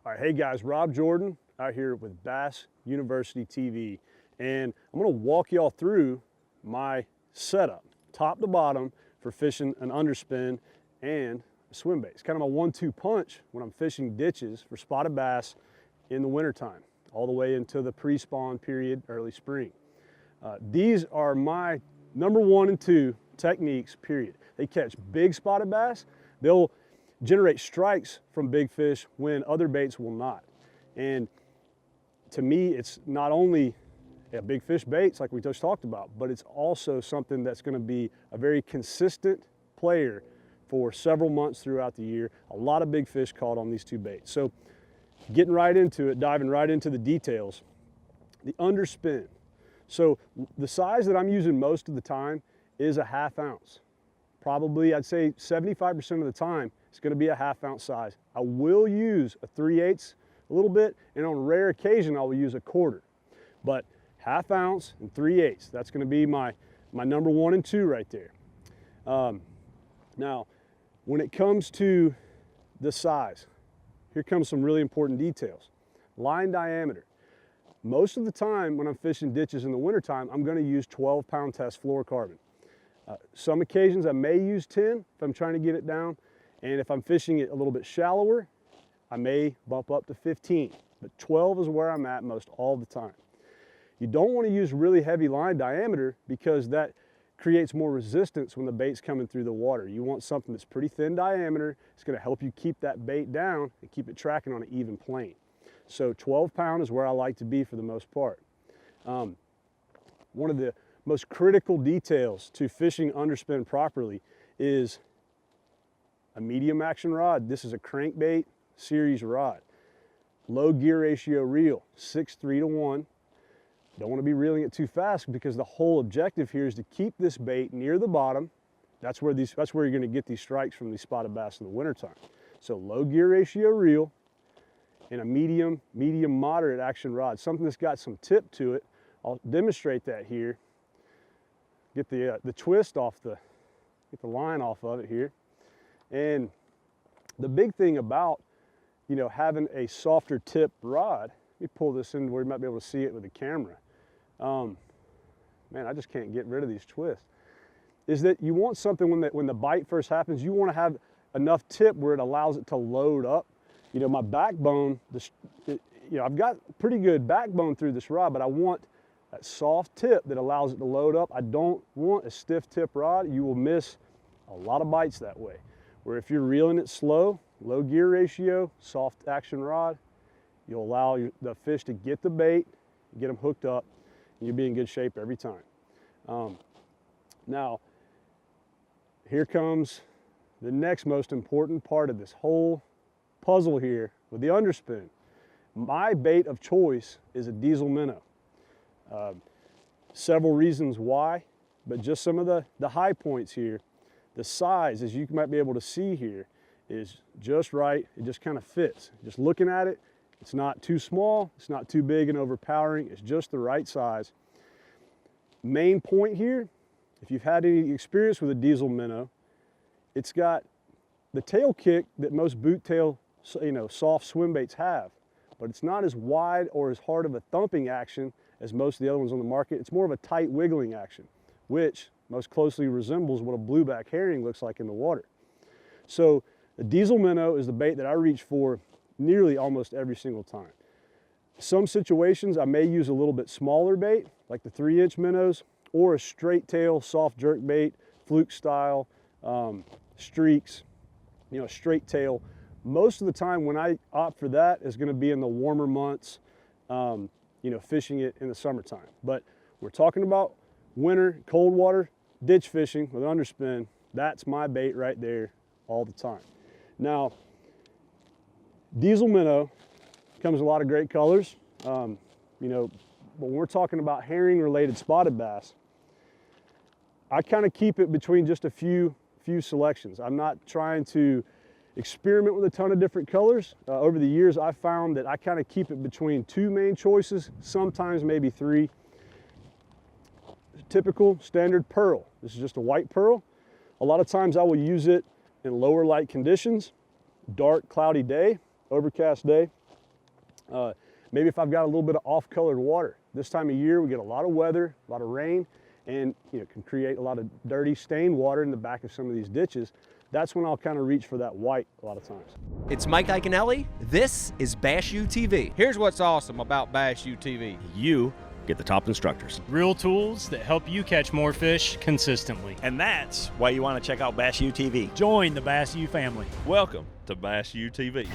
All right, hey guys, Rob Jordan out here with Bass University TV, and I'm gonna walk y'all through my setup, top to bottom, for fishing an underspin and a swim bait. It's kind of a 1-2 punch when I'm fishing ditches for spotted bass in the wintertime, all the way into the pre-spawn period, early spring. These are my number 1 and 2 techniques, period. They catch big spotted bass. They'll generate strikes from big fish when other baits will not. And to me, it's not only big fish baits like we just talked about, but it's also something that's going to be a very consistent player for several months throughout the year. A lot of big fish caught on these 2 baits. So getting right into it, diving right into the details. The underspin. So the size that I'm using most of the time is a 1/2 ounce. Probably, I'd say 75% of the time, it's going to be a 1/2 ounce size. I will use a 3/8 a little bit, and on rare occasion, I will use a 1/4. But 1/2 ounce and 3/8, that's going to be my number 1 and 2 right there. Now, when it comes to the size, here comes some really important details. Line diameter. Most of the time when I'm fishing ditches in the wintertime, I'm going to use 12-pound test fluorocarbon. Some occasions I may use 10 if I'm trying to get it down, and if I'm fishing it a little bit shallower, I may bump up to 15, but 12 is where I'm at most all the time. You don't want to use really heavy line diameter because that creates more resistance when the bait's coming through the water. You want something that's pretty thin diameter. It's going to help you keep that bait down and keep it tracking on an even plane. So 12-pound is where I like to be for the most part. One of the most critical details to fishing underspin properly is a medium action rod. This is a crankbait series rod. Low gear ratio reel, 6:3 to 1. Don't want to be reeling it too fast because the whole objective here is to keep this bait near the bottom. That's where you're going to get these strikes from these spotted bass in the wintertime. So low gear ratio reel and a medium moderate action rod, something that's got some tip to it. I'll demonstrate that here. Get the twist off get the line off of it here. And the big thing about, having a softer tip rod, let me pull this in where you might be able to see it with the camera. Man, I just can't get rid of these twists. Is that you want something when the bite first happens, you want to have enough tip where it allows it to load up. My backbone, I've got pretty good backbone through this rod, but I want that soft tip that allows it to load up. I don't want a stiff tip rod. You will miss a lot of bites that way. Where if you're reeling it slow, low gear ratio, soft action rod, you'll allow the fish to get the bait, get them hooked up, and you'll be in good shape every time. Now, here comes the next most important part of this whole puzzle here with the underspin. My bait of choice is a diesel minnow. Several reasons why, but just some of the high points here. The size, as you might be able to see here, is just right. It just kind of fits. Just looking at it, it's not too small, it's not too big and overpowering, it's just the right size. Main point here, if you've had any experience with a diesel minnow, it's got the tail kick that most boot tail, soft swim baits have, but it's not as wide or as hard of a thumping action as most of the other ones on the market. It's more of a tight wiggling action, which most closely resembles what a blueback herring looks like in the water. So the diesel minnow is the bait that I reach for nearly almost every single time. Some situations I may use a little bit smaller bait, like the 3-inch minnows, or a straight tail soft jerk bait, fluke style, streaks, straight tail. Most of the time when I opt for that is going to be in the warmer months, fishing it in the summertime. But we're talking about winter, cold water, ditch fishing with underspin. That's my bait right there all the time. Now, diesel minnow comes in a lot of great colors. But when we're talking about herring-related spotted bass, I kind of keep it between just a few selections. I'm not trying to experiment with a ton of different colors. Over the years, I've found that I kind of keep it between 2 main choices, sometimes maybe 3. Typical standard pearl. This is just a white pearl. A lot of times I will use it in lower light conditions, dark, cloudy day, overcast day. Maybe if I've got a little bit of off-colored water. This time of year, we get a lot of weather, a lot of rain, and it can create a lot of dirty, stained water in the back of some of these ditches. That's when I'll kind of reach for that white a lot of times. It's Mike Iaconelli. This is Bass U TV. Here's what's awesome about Bass U TV. You get the top instructors. Real tools that help you catch more fish consistently. And that's why you want to check out Bass U TV. Join the Bass U family. Welcome to Bass U TV.